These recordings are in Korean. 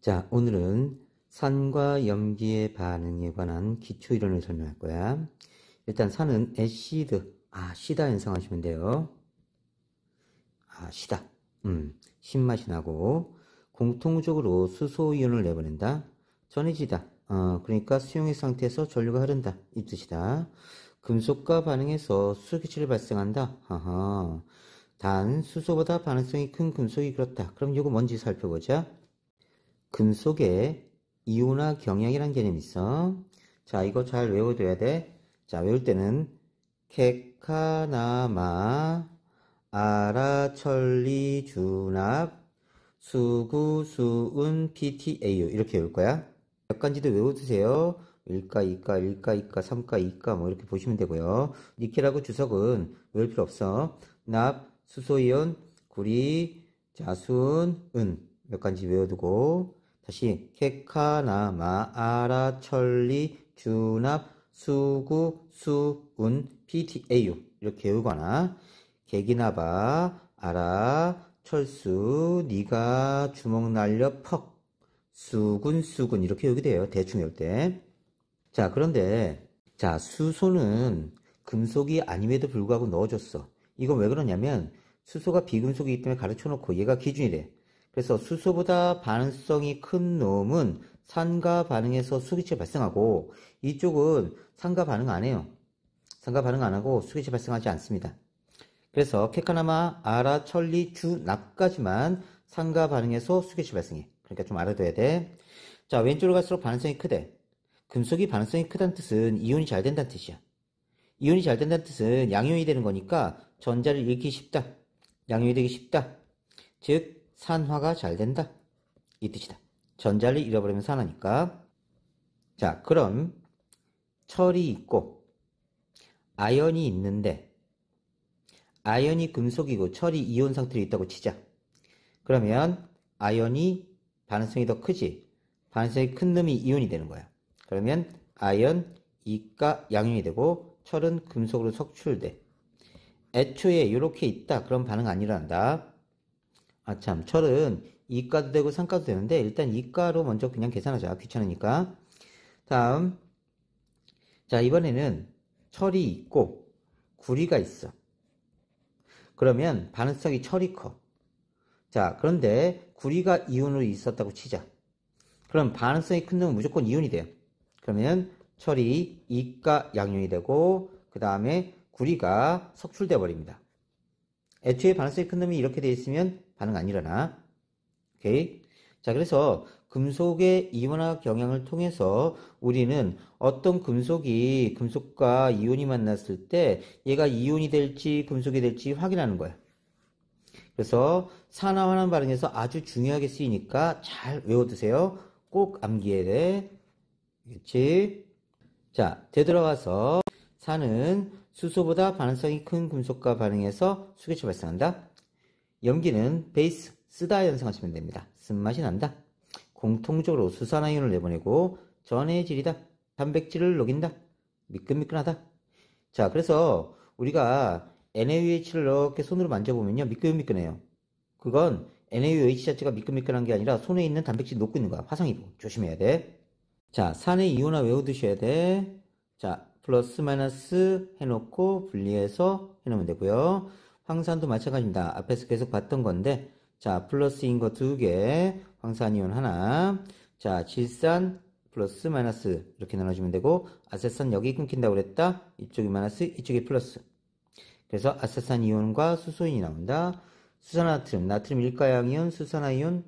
자, 오늘은 산과 염기의 반응에 관한 기초이론을 설명할 거야. 일단 산은 애시드, 시다 연상하시면 돼요. 시다. 신맛이 나고 공통적으로 수소이온을 내보낸다. 전해지다. 그러니까 수용액 상태에서 전류가 흐른다. 이 뜻이다. 금속과 반응해서 수소기체를 발생한다. 단 수소보다 반응성이 큰 금속이 그렇다. 그럼 이거 뭔지 살펴보자. 금속에 이온화 경향이라는 개념이 있어. 자, 이거 잘 외워둬야 돼. 자, 외울 때는 케카나마 아라천리 준압 수구 수은 PTAU 이렇게 외울 거야. 몇 가지도 외워두세요. 1가, 2가, 1가, 2가, 3가, 2가 뭐 이렇게 보시면 되고요. 니켈하고 주석은 외울 필요 없어. 납, 수소이온, 구리, 자순, 은 몇 가지 외워두고 다시 케카나마 아라천리 준압 수구 수은 PTAU 이렇게 외우거나 개기나바 아라 철수 니가 주먹 날려 퍽 수군 이렇게 외우게 돼요. 대충 외울 때. 자, 그런데 자, 수소는 금속이 아님에도 불구하고 넣어줬어. 이건 왜 그러냐면 수소가 비금속이기 때문에 가르쳐 놓고 얘가 기준이래. 그래서 수소보다 반응성이 큰 놈은 산과 반응해서 수기체 발생하고 이쪽은 산과 반응 안 해요. 산과 반응 안 하고 수기체 발생하지 않습니다. 그래서 케카나마 아라 천리 주납까지만 산과 반응해서 수기체 발생해. 그러니까 좀 알아둬야 돼. 자, 왼쪽으로 갈수록 반응성이 크대. 금속이 반응성이 크다는 뜻은 이온이 잘 된다는 뜻이야. 이온이 잘 된다는 뜻은 양이온이 되는 거니까 전자를 잃기 쉽다. 양이온이 되기 쉽다. 즉 산화가 잘 된다. 이 뜻이다. 전자를 잃어버리면 산화니까. 자, 그럼 철이 있고 아연이 있는데 아연이 금속이고 철이 이온 상태로 있다고 치자. 그러면 아연이 반응성이 더 크지. 반응성이 큰 놈이 이온이 되는 거야. 그러면 아연, 이가 양이온이 되고 철은 금속으로 석출돼. 애초에 이렇게 있다. 그럼 반응 안 일어난다. 참, 철은 이가도 되고 산가도 되는데 일단 이가로 먼저 그냥 계산하자. 귀찮으니까. 다음, 자, 이번에는 철이 있고 구리가 있어. 그러면 반응성이 철이 커. 자, 그런데 구리가 이온으로 있었다고 치자. 그럼 반응성이 큰 놈은 무조건 이온이 돼요. 그러면 철이 이가 양이온이 되고 그 다음에 구리가 석출돼 버립니다. 애초에 반응성이 큰 놈이 이렇게 되어 있으면 반응 안 일어나. 오케이? 자, 그래서 금속의 이온화 경향을 통해서 우리는 어떤 금속이 금속과 이온이 만났을 때 얘가 이온이 될지 금속이 될지 확인하는 거야. 그래서 산화환원 반응에서 아주 중요하게 쓰이니까 잘 외워두세요. 꼭 암기해야 돼. 그렇지? 자, 되돌아와서 산은 수소보다 반응성이 큰 금속과 반응해서 수기체 발생한다. 염기는 베이스, 쓰다 연상하시면 됩니다. 쓴맛이 난다. 공통적으로 수산화이온을 내보내고 전해질이다. 단백질을 녹인다. 미끈미끈하다. 자, 그래서 우리가 NaOH를 이렇게 손으로 만져보면요. 미끈미끈해요. 그건 NaOH 자체가 미끈미끈한 게 아니라 손에 있는 단백질이 녹고 있는 거야. 화상이고. 조심해야 돼. 자, 산의 이온화 외워두셔야 돼. 자, 플러스 마이너스 해놓고 분리해서 해놓으면 되고요. 황산도 마찬가지입니다. 앞에서 계속 봤던 건데 자, 플러스인 거 2개, 황산이온 하나. 자, 질산 플러스 마이너스 이렇게 나눠주면 되고 아세산 여기 끊긴다고 그랬다. 이쪽이 마이너스, 이쪽이 플러스. 그래서 아세산 이온과 수소인이 나온다. 수산화나트륨, 나트륨 1가 양이온, 수산화이온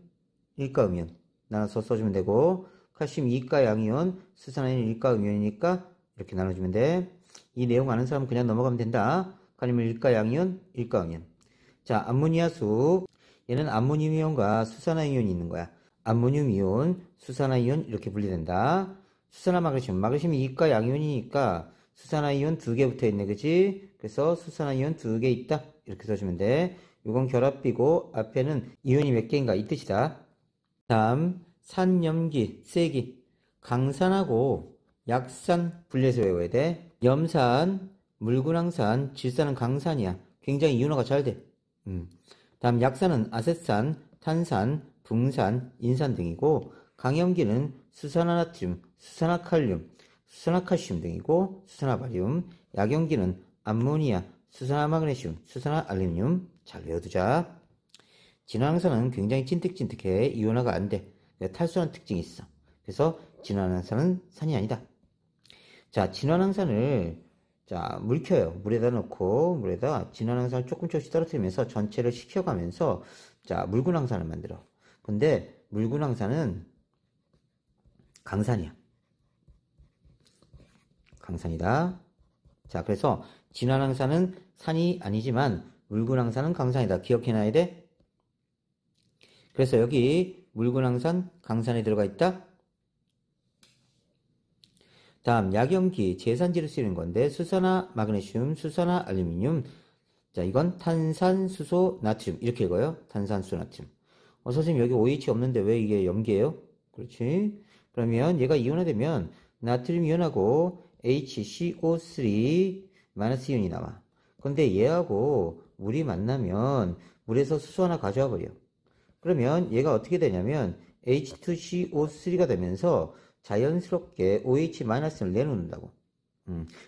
1가 음이온 나눠서 써주면 되고 칼슘 2가 양이온, 수산화이온 1가 음이온이니까 이렇게 나눠주면 돼. 이 내용 아는 사람은 그냥 넘어가면 된다. 칼륨 1가 양이온, 1가 음이온. 자, 암모니아수. 얘는 암모늄 이온과 수산화이온이 있는 거야. 암모늄 이온, 수산화이온 이렇게 분리된다. 수산화 마그네슘. 마그네슘이 2가 양이온이니까 수산화이온 2개 붙어 있네. 그치? 그래서 수산화이온 2개 있다. 이렇게 써주면 돼. 이건 결합비고 앞에는 이온이 몇 개인가 이 뜻이다. 다음 산염기, 세기. 강산하고 약산 분리해서 외워야 돼. 염산, 물구낭산, 질산은 강산이야. 굉장히 이온화가 잘 돼. 다음 약산은 아세산, 탄산, 붕산, 인산 등이고 강염기는 수산화나트륨, 수산화칼륨, 수산화칼슘 등이고 수산화바리움. 약염기는 암모니아, 수산화마그네슘, 수산화알루미늄. 잘 외워두자. 진화항산은 굉장히 찐득찐득해. 이온화가 안 돼. 탈수한 특징이 있어. 그래서 진화항산은 산이 아니다. 자, 진화항산을 물 켜요. 물에다 넣고 물에다 진화항산을 조금씩 떨어뜨리면서 전체를 식혀가면서 묽은항산을 만들어. 근데 묽은항산은 강산이야. 강산이다. 자, 그래서 진화항산은 산이 아니지만 묽은항산은 강산이다. 기억해놔야 돼. 그래서 여기 묽은항산, 강산에 들어가 있다. 다음 약염기, 제산지로 쓰이는 건데 수산화 마그네슘, 수산화 알루미늄. 자, 이건 탄산수소 나트륨 이렇게 읽어요. 탄산수소 나트륨. 선생님 여기 OH 없는데 왜 이게 염기예요? 그렇지. 그러면 얘가 이온화되면 나트륨 이온하고 HCO3 마이너스 이온이 나와. 근데 얘하고 물이 만나면 물에서 수소 하나 가져와 버려. 그러면 얘가 어떻게 되냐면 H2CO3가 되면서 자연스럽게 OH-를 내놓는다고.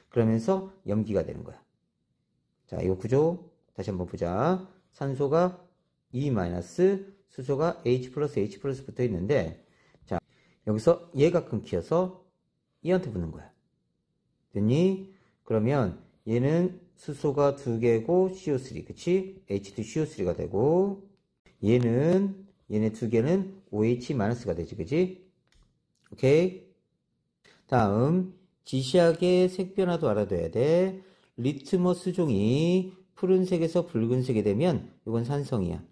그러면서 염기가 되는 거야. 자, 이거 구조 다시 한번 보자. 산소가 E-, 수소가 H+, H+ 붙어 있는데, 자, 여기서 얘가 끊겨서 얘한테 붙는 거야. 됐니? 그러면 얘는 수소가 2개고 CO3, 그치? H2CO3가 되고, 얘네 2개는 OH-가 되지, 그치? 오케이. 다음 지시하게 색변화도 알아둬야 돼. 리트머스 종이 푸른색에서 붉은색이 되면 이건 산성이야.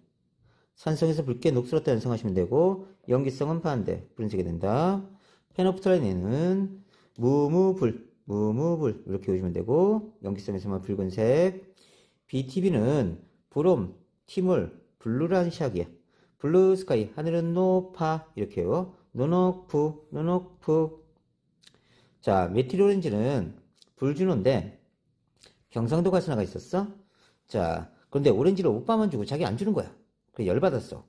산성에서 붉게 녹슬었다 연상하시면 되고, 염기성은 반대 푸른색이 된다. 페노프탈렌은 무무불 이렇게 보시면 되고, 염기성에서만 붉은색. BTB는 브롬, 티몰, 블루란 샥이야. 블루 스카이, 하늘은 높아 이렇게 해요. 노노프. 자, 메틸 오렌지는 불준호인데 경상도 가스나가 있었어. 자, 그런데 오렌지를 오빠만 주고 자기 안 주는 거야. 그래 열받았어.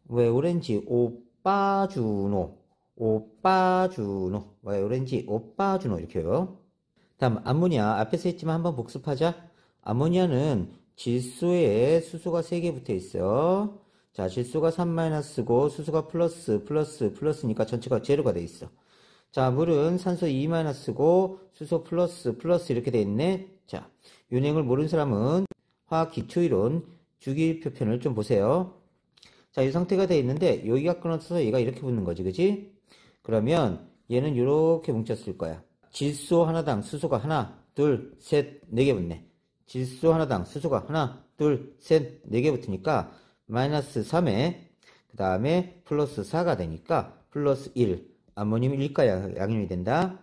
왜 오렌지 오빠 주노 왜 오렌지 오빠 주노 이렇게 해요. 다음 암모니아 앞에서 했지만 한번 복습하자. 암모니아는 질소에 수소가 3개 붙어 있어요. 자, 질소가 3-고 수소가 플러스니까 전체가 제로가 돼 있어. 자, 물은 산소 2-고 수소 플러스 이렇게 돼 있네. 자, 윤행을 모르는 사람은 화학 기초이론 주기표편을 좀 보세요. 자, 이 상태가 돼 있는데 여기가 끊어져서 얘가 이렇게 붙는 거지, 그지? 그러면 얘는 이렇게 뭉쳤을 거야. 질소 하나당 수소가 하나, 둘, 셋, 4개 붙네. 질소 하나당 수소가 하나, 둘, 셋, 4개 붙으니까 마이너스 3에 그 다음에 플러스 4가 되니까 플러스 1 암모늄 1가 양염이 된다.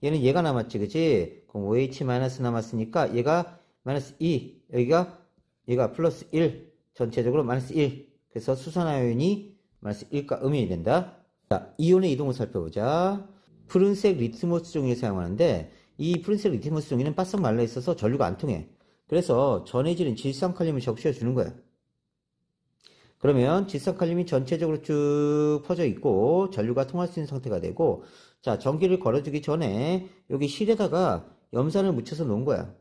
얘는 얘가 남았지, 그치? 그럼 OH 마이너스 남았으니까 얘가 마이너스 2 얘가 플러스 1 전체적으로 마이너스 1 그래서 수산화이온이 마이너스 1가 음이온이 된다. 자, 이온의 이동을 살펴보자. 푸른색 리트머스 종이를 사용하는데 이 푸른색 리트머스 종이는 바싹 말라 있어서 전류가 안 통해. 그래서 전해질은 질산칼륨을 적셔 주는 거야. 그러면 질산칼륨이 전체적으로 쭉 퍼져 있고 전류가 통할 수 있는 상태가 되고, 자, 전기를 걸어주기 전에 여기 실에다가 염산을 묻혀서 놓은 거야.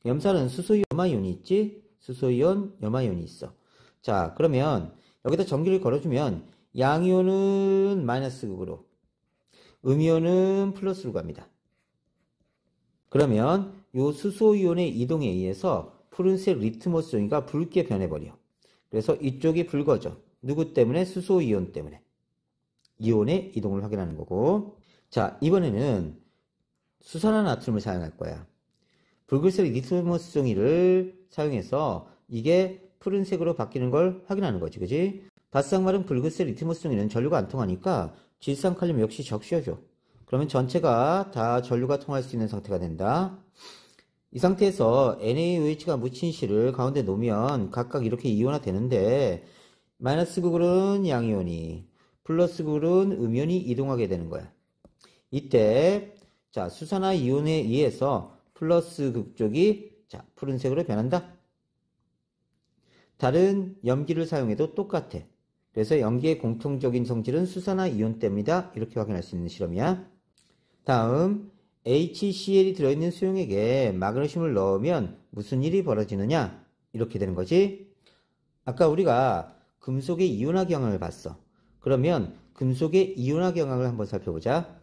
염산은 수소이온, 염화이온이 있지? 수소이온, 염화이온이 있어. 자, 그러면 여기다 전기를 걸어주면 양이온은 마이너스 극으로, 음이온은 플러스로 갑니다. 그러면 요 수소이온의 이동에 의해서 푸른색 리트머스 종이가 붉게 변해버려. 그래서 이쪽이 붉어져. 누구 때문에? 수소이온 때문에. 이온의 이동을 확인하는 거고. 자, 이번에는 수산화나트륨을 사용할 거야. 붉은색 리트머스 종이를 사용해서 이게 푸른색으로 바뀌는 걸 확인하는 거지, 그지? 바싹 마른 붉은색 리트머스 종이는 전류가 안 통하니까 질산칼륨 역시 적셔줘. 그러면 전체가 다 전류가 통할 수 있는 상태가 된다. 이 상태에서 NaOH가 묻힌 실을 가운데 놓으면 각각 이렇게 이온화 되는데, 마이너스 극으로는 양이온이, 플러스 극으로는 음이온이 이동하게 되는 거야. 이때 자, 수산화 이온에 의해서 플러스 극 쪽이 자, 푸른색으로 변한다. 다른 염기를 사용해도 똑같아. 그래서 염기의 공통적인 성질은 수산화 이온 때입니다. 이렇게 확인할 수 있는 실험이야. 다음 HCl이 들어있는 수용액에 마그네슘을 넣으면 무슨 일이 벌어지느냐? 이렇게 되는 거지. 아까 우리가 금속의 이온화 경향을 봤어. 그러면 금속의 이온화 경향을 한번 살펴보자.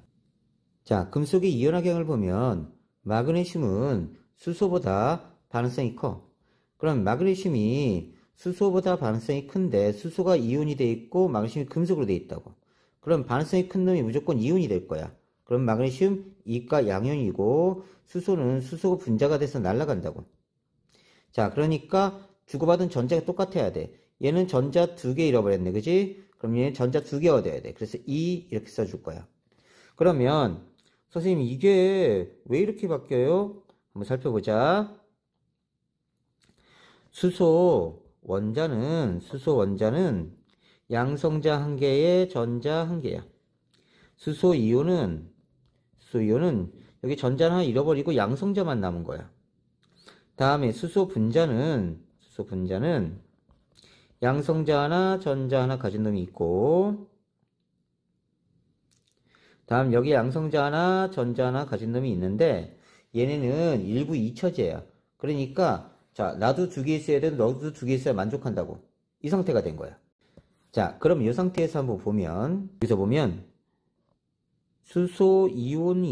자, 금속의 이온화 경향을 보면 마그네슘은 수소보다 반응성이 커. 그럼 마그네슘이 수소보다 반응성이 큰데 수소가 이온이 돼 있고 마그네슘이 금속으로 돼 있다고. 그럼 반응성이 큰 놈이 무조건 이온이 될 거야. 그럼 마그네슘 이가 양이온이고 수소는 수소 분자가 돼서 날아간다고. 자, 그러니까 주고받은 전자가 똑같아야 돼. 얘는 전자 2개 잃어버렸네, 그지? 그럼 얘는 전자 2개 얻어야 돼. 그래서 2 이렇게 써줄 거야. 그러면 선생님 이게 왜 이렇게 바뀌어요? 한번 살펴보자. 수소 원자는 양성자 1개에 전자 1개야. 수소 이온은 여기 전자 하나 잃어버리고 양성자만 남은 거야. 다음에 수소 분자는 양성자 하나, 전자 하나 가진 놈이 있고, 다음 여기 양성자 하나, 전자 하나 가진 놈이 있는데, 얘네는 일부 2처제야. 그러니까, 자, 나도 2개 있어야 돼, 너도 2개 있어야 만족한다고. 이 상태가 된 거야. 자, 그럼 이 상태에서 한번 보면, 여기서 보면, 수소 이온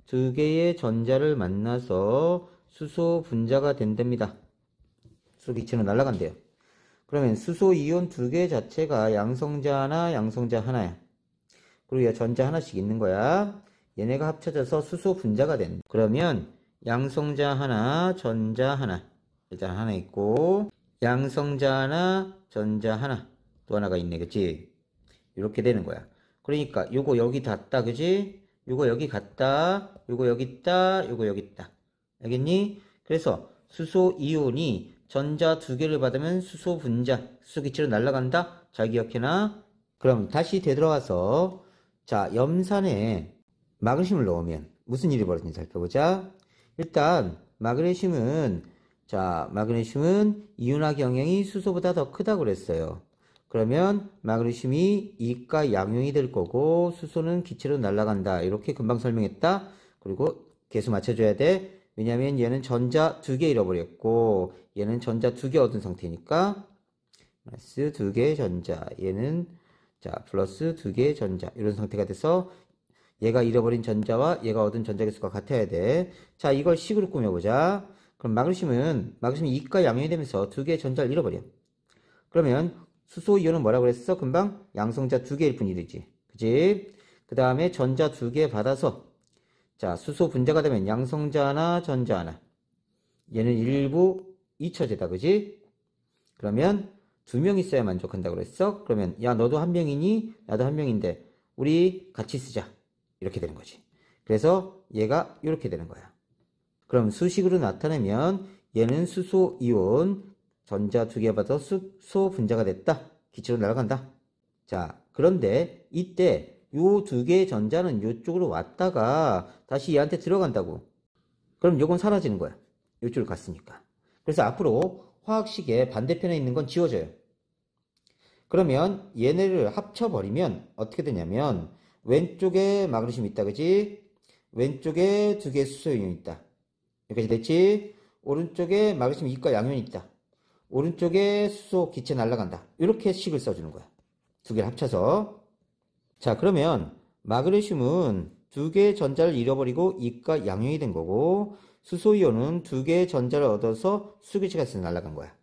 2개의 전자를 만나서 수소 분자가 된답니다. 수소 기체는 날아간대요. 그러면 수소 이온 2개 자체가 양성자 하나, 양성자 하나야. 그리고 전자 하나씩 있는 거야. 얘네가 합쳐져서 수소 분자가 된다. 그러면 양성자 하나, 전자 하나. 일단 하나 있고, 양성자 하나, 전자 하나. 또 하나가 있네, 그치? 이렇게 되는 거야. 그러니까 요거 여기 닿다, 그지? 요거 여기 갔다, 요거 여기 있다, 요거 여기 있다. 알겠니? 그래서 수소 이온이 전자 2개를 받으면 수소 분자, 수소 기체로 날아간다. 잘 기억해놔. 그럼 다시 되돌아와서 자, 염산에 마그네슘을 넣으면 무슨 일이 벌어지는지 살펴보자. 일단 마그네슘은 이온화 경향이 수소보다 더 크다고 그랬어요. 그러면 마그네슘이 이가 양용이 될 거고 수소는 기체로 날아간다. 이렇게 금방 설명했다. 그리고 개수 맞춰줘야 돼. 왜냐면 얘는 전자 2개 잃어버렸고 얘는 전자 2개 얻은 상태니까 마이너스 2개의 전자, 얘는 자 플러스 2개의 전자, 이런 상태가 돼서 얘가 잃어버린 전자와 얘가 얻은 전자 개수가 같아야 돼. 자, 이걸 식으로 꾸며보자. 그럼 마그네슘이 이가 양용이 되면서 2개의 전자를 잃어버려. 그러면 수소 이온은 뭐라고 그랬어? 금방 양성자 2개일 뿐이지. 그치? 그 다음에 전자 2개 받아서 자, 수소 분자가 되면 양성자 하나, 전자 하나. 얘는 일부 2처제다. 그지? 그러면 2명 있어야 만족한다고 그랬어? 그러면 야, 너도 1명이니? 나도 1명인데 우리 같이 쓰자. 이렇게 되는 거지. 그래서 얘가 이렇게 되는 거야. 그럼 수식으로 나타내면 얘는 수소 이온 전자 2개 받아서 수소 분자가 됐다. 기체로 날아간다. 자, 그런데 이때 요 2개의 전자는 이쪽으로 왔다가 다시 얘한테 들어간다고. 그럼 요건 사라지는 거야. 이쪽으로 갔으니까. 그래서 앞으로 화학식의 반대편에 있는 건 지워져요. 그러면 얘네를 합쳐버리면 어떻게 되냐면 왼쪽에 마그네슘 있다, 그지? 왼쪽에 2개의 수소이온 있다. 여기까지 됐지? 오른쪽에 마그네슘 이과 양이온이 있다. 오른쪽에 수소 기체 날아간다. 이렇게 식을 써주는 거야. 2개를 합쳐서. 자, 그러면 마그네슘은 2개의 전자를 잃어버리고 이과 양이온이 된 거고 수소이온은 2개의 전자를 얻어서 수기체가 있어서 날아간 거야.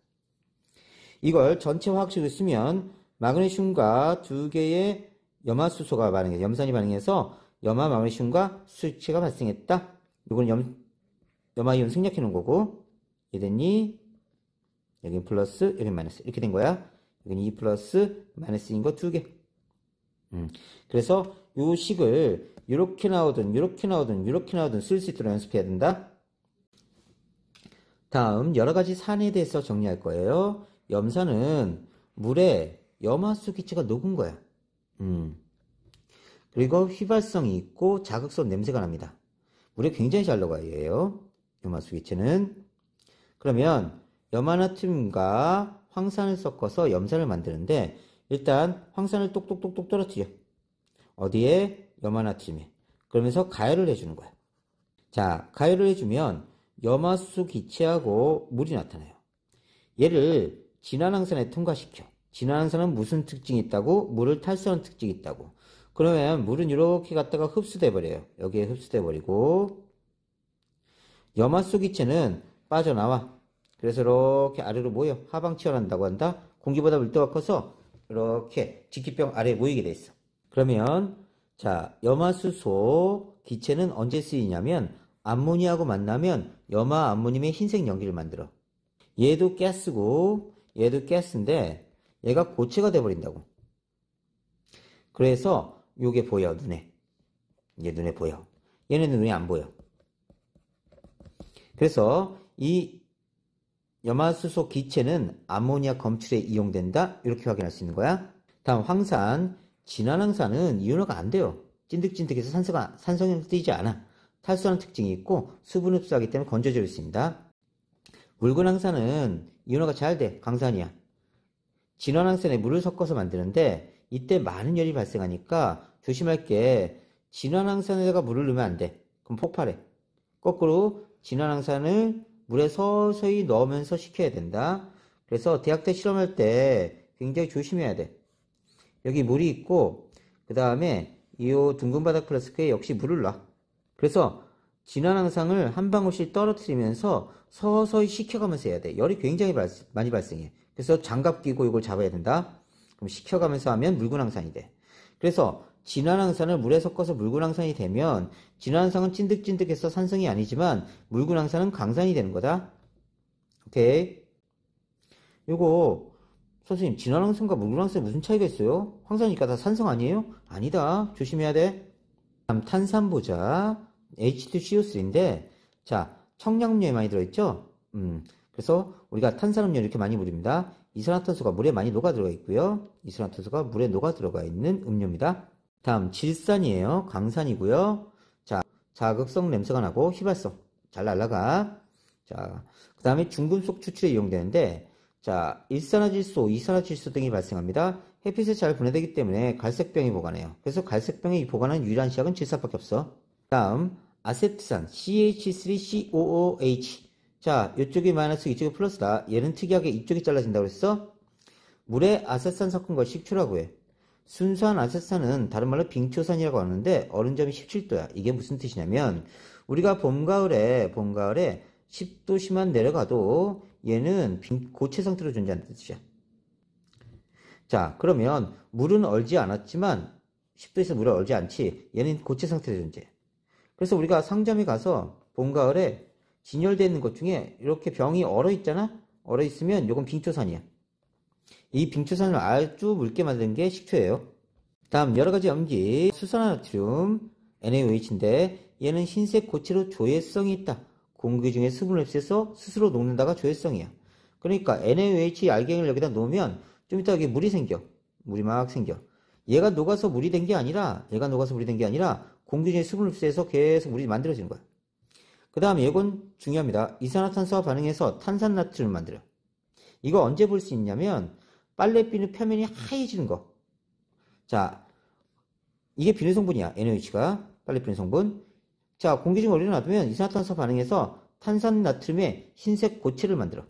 이걸 전체 화학식을 쓰면 마그네슘과 2개의 염화수소가 반응해, 염산이 반응해서 염화 마그네슘과 수기체가 발생했다. 이건 염화이온 생략해 놓은 거고, 이해 됐니? 여긴 플러스, 여긴 마이너스. 이렇게 된 거야. 여긴 2 플러스 마이너스인 거 2개. 그래서 요 식을 이렇게 나오든 쓸 수 있도록 연습해야 된다. 다음 여러 가지 산에 대해서 정리할 거예요. 염산은 물에 염화수 기체가 녹은 거야. 그리고 휘발성이 있고 자극성 냄새가 납니다. 물에 굉장히 잘 녹아요, 얘요. 염화수 기체는. 그러면 염화나트륨과 황산을 섞어서 염산을 만드는데 일단 황산을 똑똑똑똑 떨어뜨려. 어디에? 염화나트륨에. 그러면서 가열을 해주는 거야. 자, 가열을 해주면 염화수소 기체하고 물이 나타나요. 얘를 진화항산에 통과시켜. 진화항산은 무슨 특징이 있다고? 물을 탈수하는 특징이 있다고. 그러면 물은 이렇게 갔다가 흡수돼 버려요. 여기에 흡수돼 버리고 염화수소 기체는 빠져나와. 그래서 이렇게 아래로 모여. 하방 치열한다고 한다. 공기보다 밀도가 커서 이렇게 직기병 아래에 모이게 돼 있어. 그러면 자, 염화수소 기체는 언제 쓰이냐면 암모니아하고 만나면 염화 암모늄의 흰색 연기를 만들어. 얘도 가스고 얘도 가스인데 얘가 고체가 돼버린다고. 그래서 요게 보여, 눈에. 얘 눈에 보여. 얘는 눈에 안 보여. 그래서 이 염화수소 기체는 암모니아 검출에 이용된다. 이렇게 확인할 수 있는 거야. 다음 황산. 진화항산은 이온화가 안 돼요. 찐득찐득해서 산성이 뜨이지 않아. 탈수하는 특징이 있고 수분 흡수하기 때문에 건조해질 수 있습니다. 묽은 항산은 이온화가 잘 돼. 강산이야. 진화항산에 물을 섞어서 만드는데 이때 많은 열이 발생하니까 조심할 게 진화항산에다가 물을 넣으면 안 돼. 그럼 폭발해. 거꾸로 진화항산을 물에 서서히 넣으면서 식혀야 된다. 그래서 대학 때 실험할 때 굉장히 조심해야 돼. 여기 물이 있고 그 다음에 이 둥근 바닥 플라스크에 역시 물을 놔. 그래서 진화항산을 한 방울씩 떨어뜨리면서 서서히 식혀가면서 해야 돼. 열이 굉장히 많이 발생해. 그래서 장갑 끼고 이걸 잡아야 된다. 그럼 식혀가면서 하면 묽은 항산이 돼. 그래서 진화항산을 물에 섞어서 묽은 항산이 되면 진화항산은 찐득찐득해서 산성이 아니지만 묽은 항산은 강산이 되는 거다. 오케이. 요거 선생님 진화항산과 묽은 항산에 무슨 차이가 있어요? 황산이니까 다 산성 아니에요? 아니다. 조심해야 돼. 다음 탄산 보자. H2CO3인데 자 청량음료에 많이 들어있죠? 그래서 우리가 탄산음료 이렇게 많이 부릅니다. 이산화탄소가 물에 많이 녹아 들어가 있고요. 이산화탄소가 물에 녹아 들어가 있는 음료입니다. 다음 질산이에요. 강산이고요. 자 자극성 냄새가 나고 휘발성 잘 날아가. 자 그 다음에 중금속 추출에 이용되는데 자 일산화질소, 이산화질소 등이 발생합니다. 햇빛에 잘 분해되기 때문에 갈색병이 보관해요. 그래서 갈색병이 보관하는 유일한 시약은 질산밖에 없어. 다음 아세트산 CH3COOH. 자 이쪽이 마이너스 이쪽이 플러스다. 얘는 특이하게 이쪽이 잘라진다고 했어. 물에 아세트산 섞은 걸 식초라고 해. 순수한 아세트산은 다른 말로 빙초산이라고 하는데 얼음점이 17도야. 이게 무슨 뜻이냐면 우리가 봄 가을에 10도씨만 내려가도 얘는 고체 상태로 존재하는 뜻이야. 자 그러면 물은 얼지 않았지만 10도에서 물은 얼지 않지. 얘는 고체 상태로 존재해. 그래서 우리가 상점에 가서 봄 가을에 진열되어 있는 것 중에 이렇게 병이 얼어 있잖아. 얼어 있으면 이건 빙초산이야. 이 빙초산을 아주 묽게 만든 게 식초예요. 다음 여러가지 염기. 수산화나트륨 NaOH인데 얘는 흰색 고체로 조회성이 있다. 공기 중에 수분을 흡수해서 스스로 녹는다가 조회성이야. 그러니까 NaOH 알갱이를 여기다 놓으면 좀 이따 여기 물이 생겨. 물이 막 생겨. 얘가 녹아서 물이 된 게 아니라 공기 중에 수분을 흡수해서 계속 물이 만들어지는 거야. 그 다음에 이건 중요합니다. 이산화탄소와 반응해서 탄산나트륨을 만들어. 이거 언제 볼 수 있냐면 빨래 비누 표면이 하얘지는 거. 자, 이게 비누 성분이야. NaOH가 빨래 비누 성분. 자, 공기 중에 오래 놔두면 이산화탄소 반응해서 탄산나트륨의 흰색 고체를 만들어.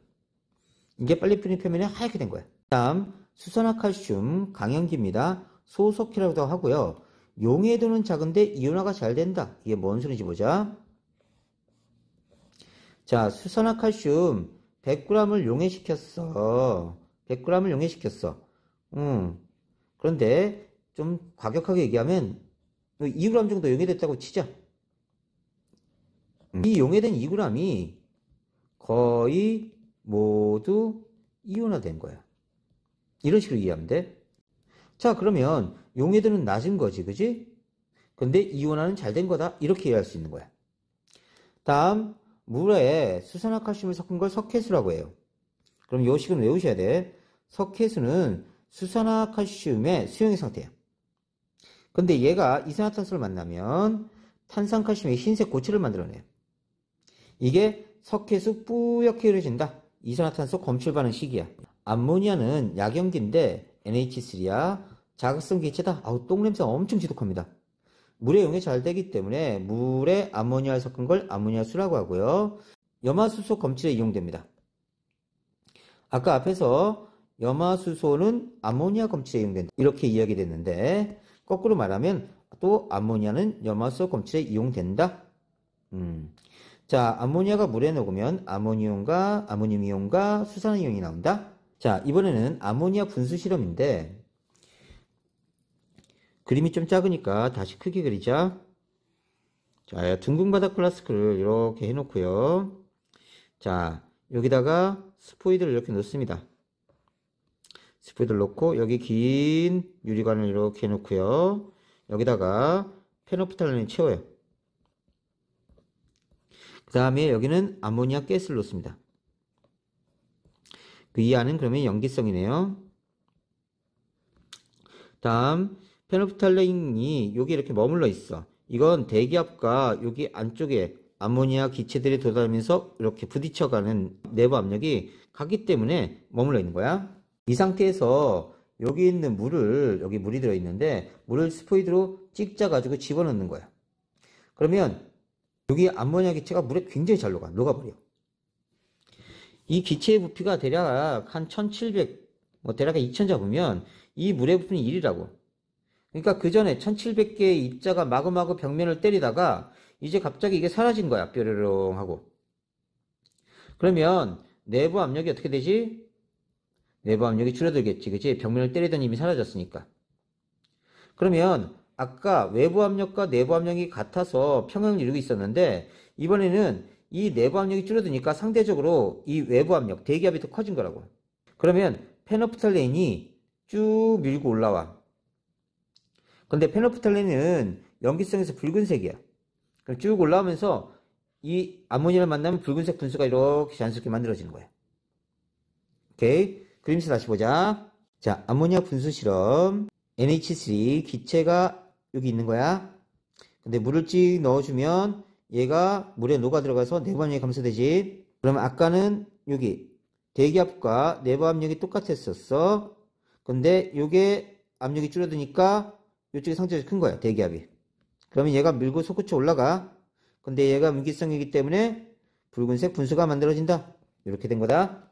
이게 빨래 비누 표면이 하얗게 된 거야. 다음 수산화칼슘 강염기입니다. 소석회라고도 하고요. 용해도는 작은데 이온화가 잘 된다. 이게 뭔 소리인지 보자. 자, 수산화칼슘 100g을 용해시켰어. 100g을 용해시켰어. 그런데 좀 과격하게 얘기하면 2g 정도 용해됐다고 치자. 이 용해된 2g이 거의 모두 이온화된 거야. 이런 식으로 이해하면 돼. 자, 그러면 용해도는 낮은 거지, 그지? 근데 이온화는 잘 된 거다. 이렇게 이해할 수 있는 거야. 다음, 물에 수산화칼슘을 섞은 걸 석회수라고 해요. 그럼 이 식은 외우셔야 돼. 석회수는 수산화칼슘의 수용의 상태야. 근데 얘가 이산화탄소를 만나면 탄산칼슘의 흰색 고체를 만들어내요. 이게 석회수 뿌옇게 흐려진다. 이산화탄소 검출 반응 시기야. 암모니아는 약염기인데 NH3야. 자극성 기체다. 아우, 똥냄새 엄청 지독합니다. 물에 용해 잘 되기 때문에 물에 암모니아를 섞은 걸 암모니아수라고 하고요. 염화수소 검출에 이용됩니다. 아까 앞에서 염화수소는 암모니아 검출에 이용된다. 이렇게 이야기 됐는데 거꾸로 말하면 또 암모니아는 염화수소 검출에 이용된다. 자, 암모니아가 물에 녹으면 아모니움과 아모늄이온과 수산이온이 나온다. 자, 이번에는 아모니아 분수 실험인데 그림이 좀 작으니까 다시 크게 그리자. 자, 둥근 바닥 플라스크를 이렇게 해놓고요. 자, 여기다가 스포이드를 이렇게 넣습니다. 스포이드를 넣고 여기 긴 유리관을 이렇게 해놓고요. 여기다가 페노프탈렌을 채워요. 그 다음에 여기는 암모니아 가스를 넣습니다. 그 이 안은 그러면 염기성이네요. 다음 페노프탈렌이 여기 이렇게 머물러 있어. 이건 대기압과 여기 안쪽에 암모니아 기체들이 돌아다니면서 이렇게 부딪혀가는 내부 압력이 같기 때문에 머물러 있는 거야. 이 상태에서 여기 있는 물을, 여기 물이 들어있는데 물을 스포이드로 찍자 가지고 집어넣는 거야. 그러면 여기 암모니아 기체가 물에 굉장히 잘 녹아버려. 이 기체의 부피가 대략 한 1700, 대략 2000 잡으면 이 물의 부피는 1이라고. 그러니까 그 전에 1700개의 입자가 마구마구 벽면을 때리다가 이제 갑자기 이게 사라진 거야. 뾰로롱 하고. 그러면 내부 압력이 어떻게 되지? 내부 압력이 줄어들겠지. 그치? 벽면을 때리던 힘이 사라졌으니까. 그러면 아까 외부 압력과 내부 압력이 같아서 평형을 이루고 있었는데 이번에는 이 내부 압력이 줄어드니까 상대적으로 이 외부 압력, 대기압이 더 커진 거라고. 그러면 페노프탈렌이 쭉 밀고 올라와. 근데 페노프탈렌은 염기성에서 붉은색이야. 그럼 쭉 올라오면서 이 암모니아를 만나면 붉은색 분수가 이렇게 자연스럽게 만들어지는 거야. 오케이. 그림에서 다시 보자. 자, 암모니아 분수 실험. NH3 기체가 여기 있는 거야. 근데 물을 찍 넣어주면 얘가 물에 녹아 들어가서 내부 압력이 감소되지. 그러면 아까는 여기 대기압과 내부 압력이 똑같았었어. 근데 요게 압력이 줄어드니까 이쪽이 상대적으로 큰 거야, 대기압이. 그러면 얘가 밀고 솟구쳐 올라가. 근데 얘가 무기성이기 때문에 붉은색 분수가 만들어진다. 이렇게 된 거다.